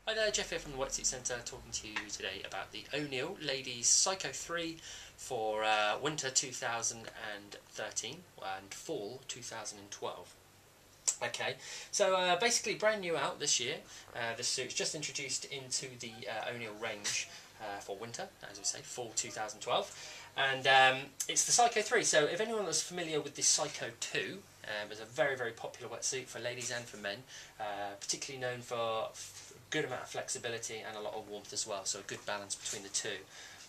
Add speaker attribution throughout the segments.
Speaker 1: Hi there, Jeff here from the Wetsuit Centre, talking to you today about the O'Neill Ladies Psycho 3 for winter 2013 and fall 2012. Okay, so basically brand new out this year. This suit's just introduced into the O'Neill range for winter, as we say, fall 2012. And it's the Psycho 3, so if anyone was familiar with the Psycho 2, it's a very, very popular wetsuit for ladies and for men, particularly known for a good amount of flexibility and a lot of warmth as well, so a good balance between the two,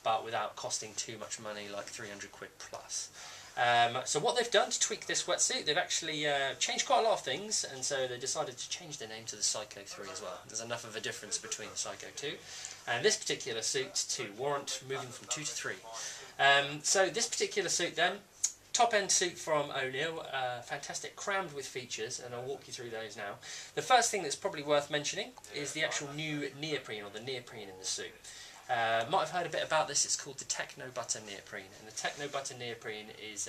Speaker 1: but without costing too much money, like 300 quid plus. So what they've done to tweak this wetsuit, they've actually changed quite a lot of things, and so they decided to change the name to the Psycho 3 as well. There's enough of a difference between the Psycho 2 and this particular suit to warrant moving from 2 to 3. So this particular suit then, top end suit from O'Neill, fantastic, crammed with features, and I'll walk you through those now. The first thing that's probably worth mentioning is the actual new neoprene, or the neoprene in the suit. Might have heard a bit about this. It's called the Techno Butter neoprene, and the Techno Butter neoprene is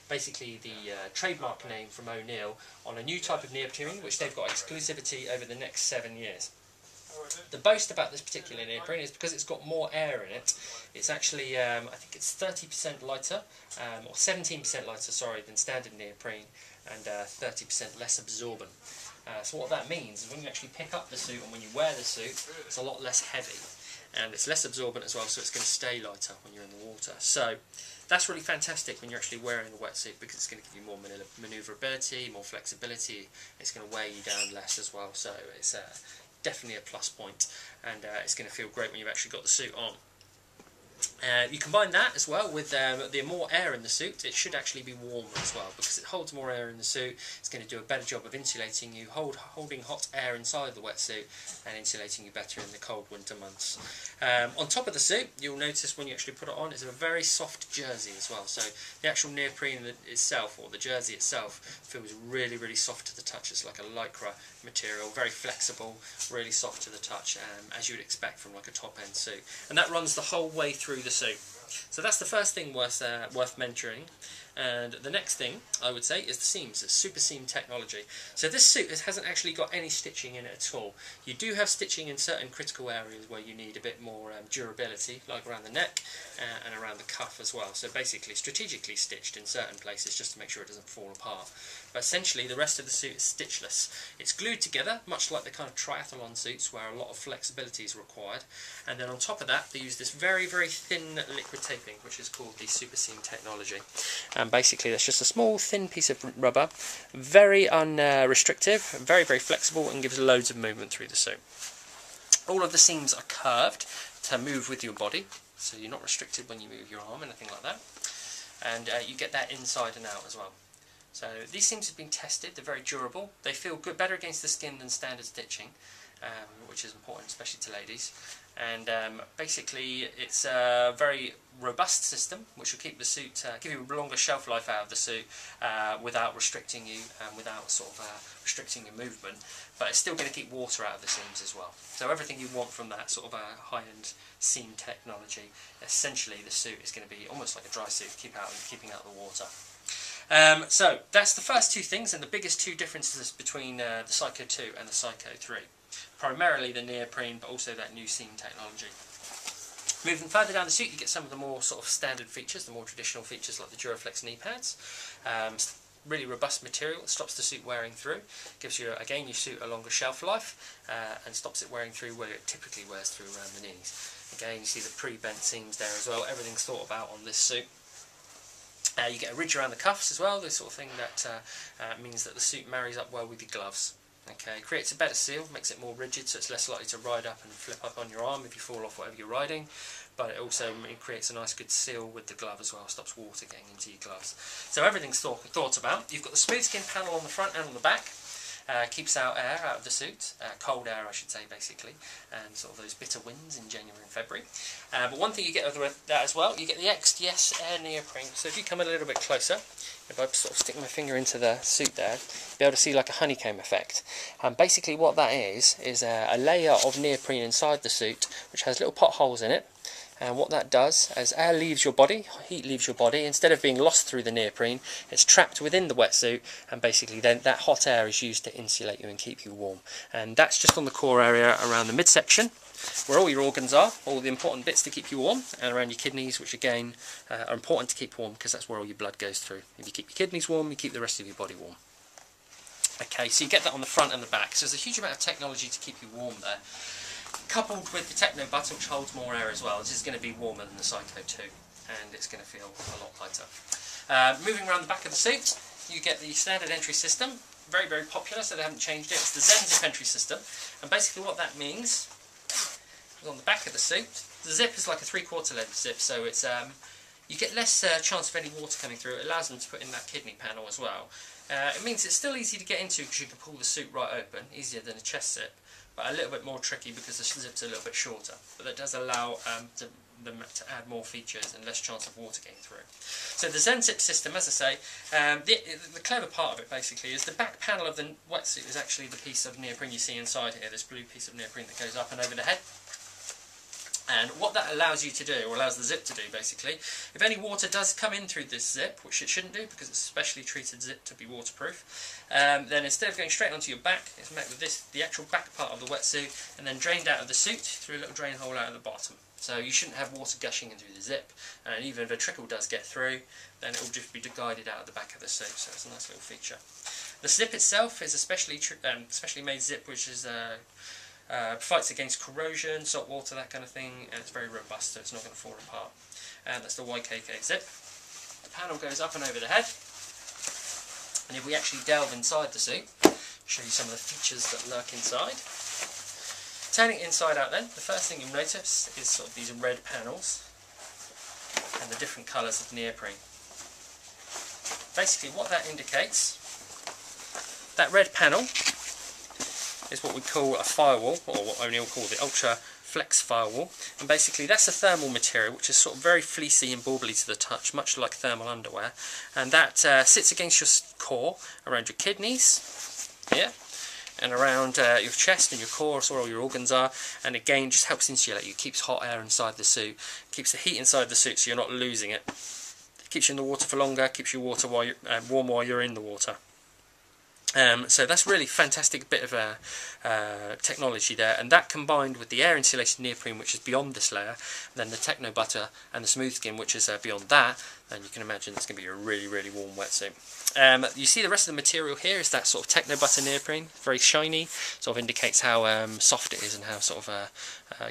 Speaker 1: basically the trademark name from O'Neill on a new type of neoprene which they've got exclusivity over the next 7 years. The boast about this particular neoprene is because it's got more air in it. It's actually, I think it's 30% lighter, or 17% lighter, sorry, than standard neoprene, and 30% less absorbent. So what that means is when you actually pick up the suit and when you wear the suit, it's a lot less heavy. And it's less absorbent as well, so it's going to stay lighter when you're in the water. So that's really fantastic when you're actually wearing the wetsuit, because it's going to give you more manoeuvrability, more flexibility. It's going to weigh you down less as well, so it's definitely a plus point, and it's going to feel great when you've actually got the suit on. You combine that as well with the more air in the suit. It should actually be warmer as well, because it holds more air in the suit. It's going to do a better job of insulating you, holding hot air inside the wetsuit and insulating you better in the cold winter months. On top of the suit, you'll notice when you actually put it on, it's a very soft jersey as well. So the actual neoprene itself, or the jersey itself, feels really, really soft to the touch. It's like a lycra material, very flexible, really soft to the touch, as you would expect from like a top-end suit. And that runs the whole way through the suit. So that's the first thing worth mentioning. And the next thing I would say is the seams. It's super seam technology. So this suit hasn't actually got any stitching in it at all. You do have stitching in certain critical areas where you need a bit more durability, like around the neck and around the cuff as well. So basically strategically stitched in certain places just to make sure it doesn't fall apart. But essentially the rest of the suit is stitchless. It's glued together, much like the kind of triathlon suits where a lot of flexibility is required. And then on top of that they use this very, very thin liquid taping, which is called the super seam technology. Basically that's just a small thin piece of rubber, very unrestrictive, very, very flexible, and gives loads of movement through the suit. All of the seams are curved to move with your body, so you're not restricted when you move your arm, anything like that. And you get that inside and out as well. So these seams have been tested, they're very durable, they feel good, better against the skin than standard stitching, which is important, especially to ladies. And basically it's a very robust system which will keep the suit, give you a longer shelf life out of the suit without restricting you and without sort of restricting your movement, but it's still going to keep water out of the seams as well. So everything you want from that sort of high-end seam technology, essentially the suit is going to be almost like a dry suit, keeping out the water. So that's the first two things, and the biggest two differences between the Psycho 2 and the Psycho 3. Primarily the neoprene, but also that new seam technology. Moving further down the suit, you get some of the more sort of standard features, the more traditional features like the Duraflex knee pads. Really robust material, it stops the suit wearing through, gives you, again, your suit a longer shelf life, and stops it wearing through where it typically wears through around the knees. Again, you see the pre-bent seams there as well, everything's thought about on this suit. You get a ridge around the cuffs as well, the sort of thing that means that the suit marries up well with your gloves. Okay, creates a better seal, makes it more rigid, so it's less likely to ride up and flip up on your arm if you fall off whatever you're riding, but it also creates a nice good seal with the glove as well, stops water getting into your gloves. So everything's thought about. You've got the smooth skin panel on the front and on the back. Keeps out air out of the suit, cold air I should say basically, and sort of those bitter winds in January and February. But one thing you get with that as well, you get the XDS Air Neoprene. So if you come a little bit closer, if I sort of stick my finger into the suit there, you'll be able to see like a honeycomb effect. And basically what that is a layer of neoprene inside the suit which has little potholes in it, And what that does, as air leaves your body, heat leaves your body, instead of being lost through the neoprene, it's trapped within the wetsuit, and basically then that hot air is used to insulate you and keep you warm. And that's just on the core area around the midsection, where all your organs are, all the important bits to keep you warm, and around your kidneys, which again are important to keep warm because that's where all your blood goes through. If you keep your kidneys warm, you keep the rest of your body warm. Okay, so you get that on the front and the back, so there's a huge amount of technology to keep you warm there. Coupled with the Techno button, which holds more air as well, this is going to be warmer than the Psycho 2, and it's going to feel a lot lighter. Moving around the back of the suit, you get the standard entry system, very, very popular, so they haven't changed it. It's the Zen zip entry system, and basically what that means is on the back of the suit, the zip is like a 3/4 length zip, so it's you get less chance of any water coming through. It allows them to put in that kidney panel as well. It means it's still easy to get into because you can pull the suit right open, easier than a chest zip, but a little bit more tricky because the zip's a little bit shorter. But that does allow them to add more features and less chance of water getting through. So the Zen zip system, as I say, the clever part of it basically is the back panel of the wetsuit is actually the piece of neoprene you see inside here, this blue piece of neoprene that goes up and over the head. And what that allows you to do, or allows the zip to do basically, if any water does come in through this zip, which it shouldn't do because it's a specially treated zip to be waterproof, then instead of going straight onto your back, it's met with this, the actual back part of the wetsuit, and then drained out of the suit through a little drain hole out of the bottom. So you shouldn't have water gushing in through the zip, and even if a trickle does get through, then it will just be guided out of the back of the suit, so it's a nice little feature. The zip itself is a specially made zip which is fights against corrosion, salt water, that kind of thing, and it's very robust, so it's not going to fall apart. And that's the YKK zip. The panel goes up and over the head, and if we actually delve inside the suit, show you some of the features that lurk inside. Turning it inside out then, the first thing you'll notice is sort of these red panels and the different colours of neoprene. Basically what that indicates, that red panel is what we call a firewall, or what O'Neill called the Ultra Flex firewall, and basically that's a thermal material which is sort of very fleecy and bubbly to the touch, much like thermal underwear, and that sits against your core, around your kidneys, here, and around your chest and your core, so where all your organs are, and again just helps insulate you, keeps hot air inside the suit, keeps the heat inside the suit so you're not losing it, keeps you in the water for longer, keeps you warm while you're in the water. So that's really fantastic bit of technology there, and that combined with the air insulated neoprene, which is beyond this layer, then the Techno butter and the smooth skin, which is beyond that, and you can imagine it's going to be a really, really warm wetsuit. You see the rest of the material here is that sort of Techno butter neoprene, very shiny, sort of indicates how soft it is and how sort of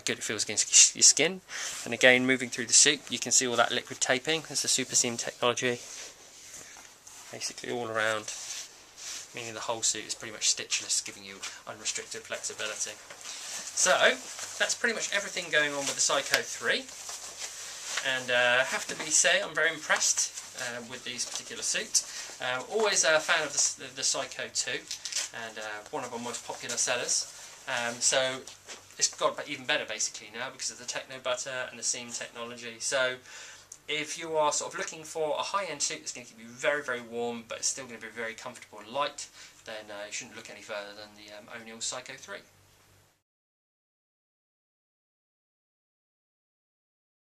Speaker 1: good it feels against your skin. And again, moving through the suit, you can see all that liquid taping. That's the super seam technology, basically all around, meaning the whole suit is pretty much stitchless, giving you unrestricted flexibility. So that's pretty much everything going on with the Psycho 3, and I have to say I'm very impressed with these particular suits. Always a fan of the Psycho 2, and one of our most popular sellers. So it's got even better basically now because of the Techno butter and the seam technology. So if you are sort of looking for a high-end suit that's going to keep you very, very warm, but it's still going to be very comfortable and light, then you shouldn't look any further than the O'Neill Psycho 3.